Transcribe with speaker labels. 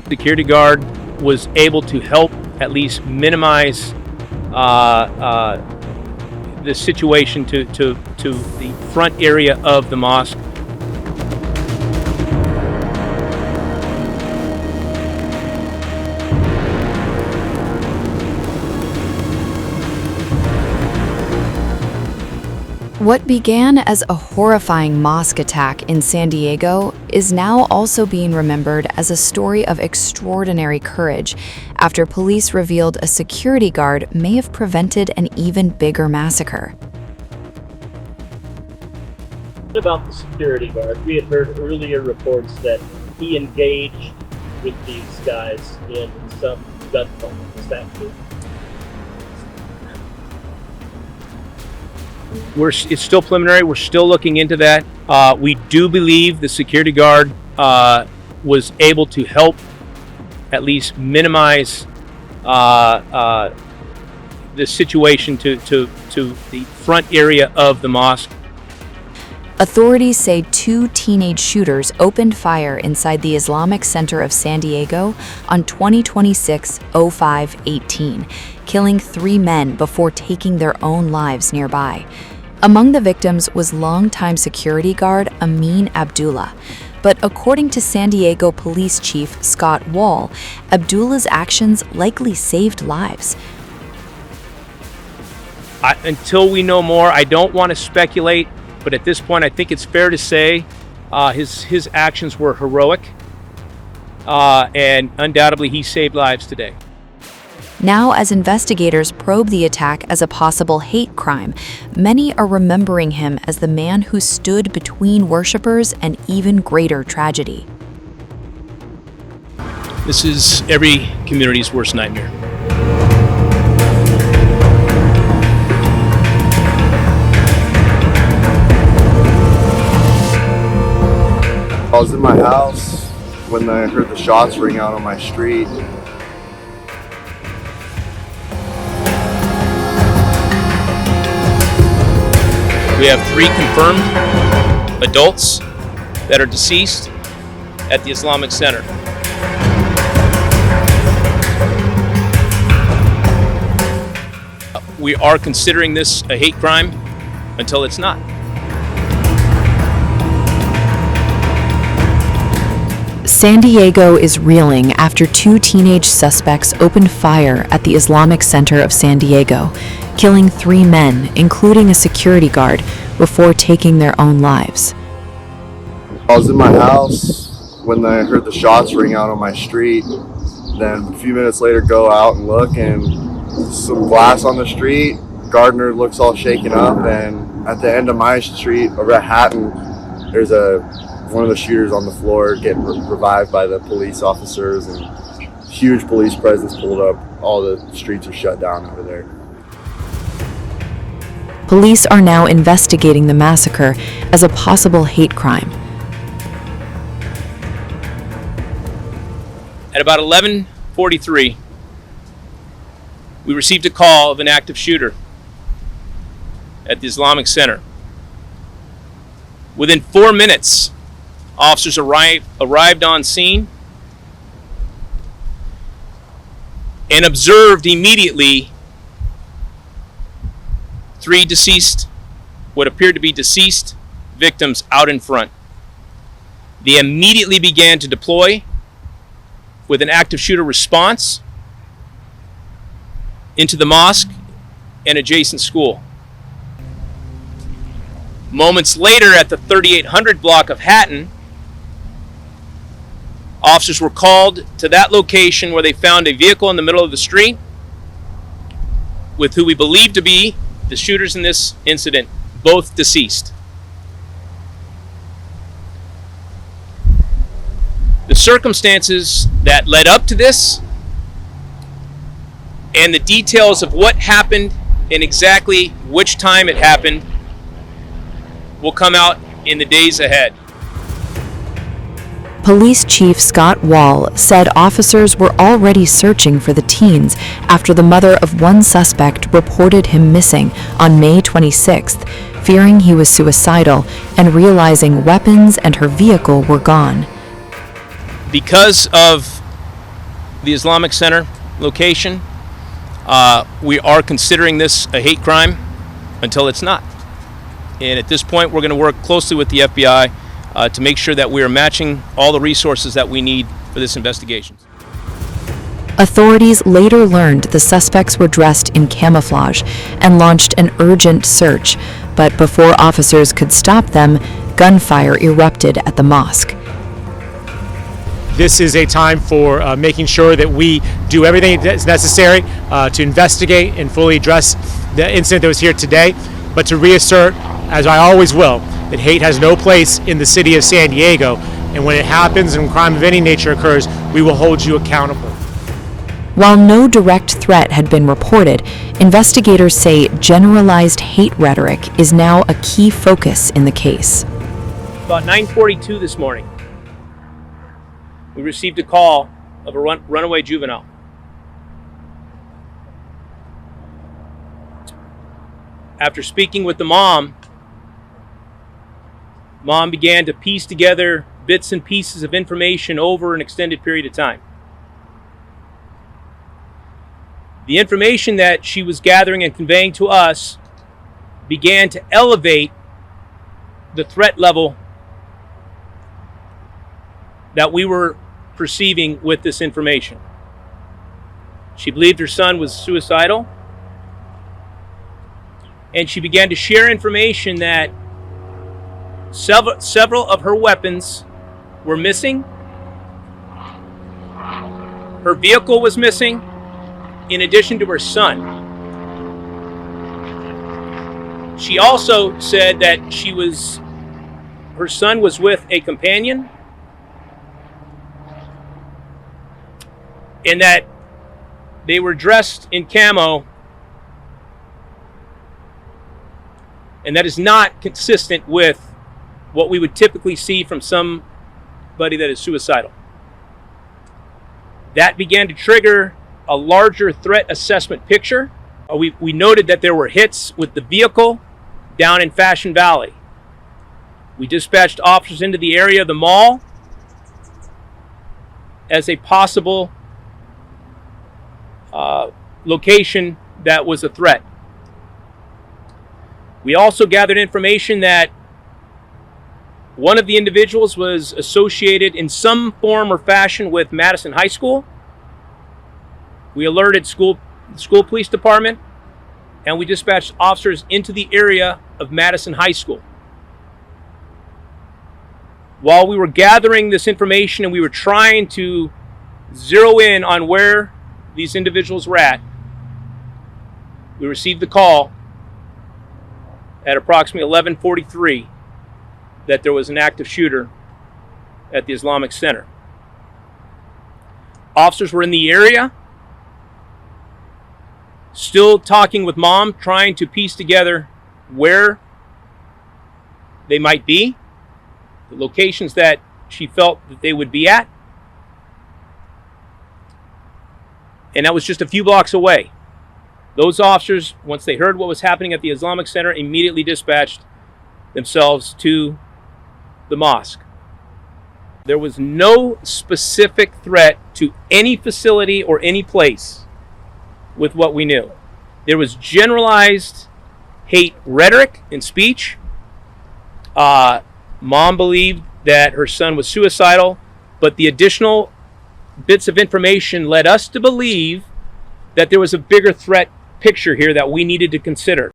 Speaker 1: Security guard was able to help at least minimize the situation to the front area of the mosque.
Speaker 2: What began as a horrifying mosque attack in San Diego is now also being remembered as a story of extraordinary courage after police revealed a security guard may have prevented an even bigger massacre.
Speaker 3: What about the security guard? We had heard earlier reports that he engaged with these guys in some gunfight. Is that true?
Speaker 1: It's still preliminary. We're still looking into that. We do believe the security guard was able to help at least minimize the situation to the front area of the mosque.
Speaker 2: Authorities say 2 teenage shooters opened fire inside the Islamic Center of San Diego on 2026-05-18, killing 3 men before taking their own lives nearby. Among the victims was longtime security guard Amin Abdullah. But according to San Diego Police Chief Scott Wahl, Abdullah's actions likely saved lives.
Speaker 1: Until we know more, I don't want to speculate, but at this point I think it's fair to say his actions were heroic, and undoubtedly he saved lives today.
Speaker 2: Now, as investigators probe the attack as a possible hate crime, many are remembering him as the man who stood between worshipers and even greater tragedy.
Speaker 1: This is every community's worst nightmare.
Speaker 4: I was in my house when I heard the shots ring out on my street.
Speaker 1: We have 3 confirmed adults that are deceased at the Islamic Center. We are considering this a hate crime until it's not.
Speaker 2: San Diego is reeling after 2 teenage suspects opened fire at the Islamic Center of San Diego, killing 3 men, including a security guard, before taking their own lives.
Speaker 4: I was in my house when I heard the shots ring out on my street. Then a few minutes later go out and look, and some glass on the street. Gardner looks all shaken up, and at the end of my street over at Hatton, there's one of the shooters on the floor getting revived by the police officers, and huge police presence pulled up. All the streets are shut down over there.
Speaker 2: Police are now investigating the massacre as a possible hate crime.
Speaker 1: At about 11:43, we received a call of an active shooter at the Islamic Center. Within 4 minutes, officers arrived on scene and observed immediately 3 what appeared to be deceased victims out in front. They immediately began to deploy with an active shooter response into the mosque and adjacent school. Moments later, at the 3800 block of Hatton, officers were called to that location where they found a vehicle in the middle of the street with who we believe to be the shooters in this incident, both deceased. The circumstances that led up to this and the details of what happened and exactly which time it happened will come out in the days ahead.
Speaker 2: Police Chief Scott Wahl said officers were already searching for the teens after the mother of one suspect reported him missing on May 26th, fearing he was suicidal and realizing weapons and her vehicle were gone.
Speaker 1: Because of the Islamic Center location. We are considering this a hate crime until it's not. And at this point, we're going to work closely with the FBI to make sure that we are matching all the resources that we need for this investigation.
Speaker 2: Authorities later learned the suspects were dressed in camouflage and launched an urgent search, but before officers could stop them, gunfire erupted at the mosque.
Speaker 5: This is a time for making sure that we do everything that's necessary to investigate and fully address the incident that was here today, but to reassert, as I always will, that hate has no place in the city of San Diego, and when it happens and crime of any nature occurs, we will hold you accountable.
Speaker 2: While no direct threat had been reported, investigators say generalized hate rhetoric is now a key focus in the case.
Speaker 1: About 9:42 this morning, we received a call of a runaway juvenile. After speaking with the mom began to piece together bits and pieces of information over an extended period of time. The information that she was gathering and conveying to us began to elevate the threat level that we were perceiving with this information. She believed her son was suicidal, and she began to share information that several of her weapons were missing. Her vehicle was missing, in addition to her son. She also said that her son was with a companion, and that they were dressed in camo, and that is not consistent with what we would typically see from somebody that is suicidal. That began to trigger a larger threat assessment picture. We noted that there were hits with the vehicle down in Fashion Valley. We dispatched officers into the area of the mall as a possible location that was a threat. We also gathered information that one of the individuals was associated in some form or fashion with Madison High School. We alerted school police department, and we dispatched officers into the area of Madison High School. While we were gathering this information and we were trying to zero in on where these individuals were at, we received the call at approximately 11:43 that there was an active shooter at the Islamic Center. Officers were in the area, still talking with mom, trying to piece together where they might be, the locations that she felt that they would be at. And that was just a few blocks away. Those officers, once they heard what was happening at the Islamic Center, immediately dispatched themselves to the mosque. There was no specific threat to any facility or any place with what we knew. There was generalized hate rhetoric and speech. Mom believed that her son was suicidal, but the additional bits of information led us to believe that there was a bigger threat picture here that we needed to consider.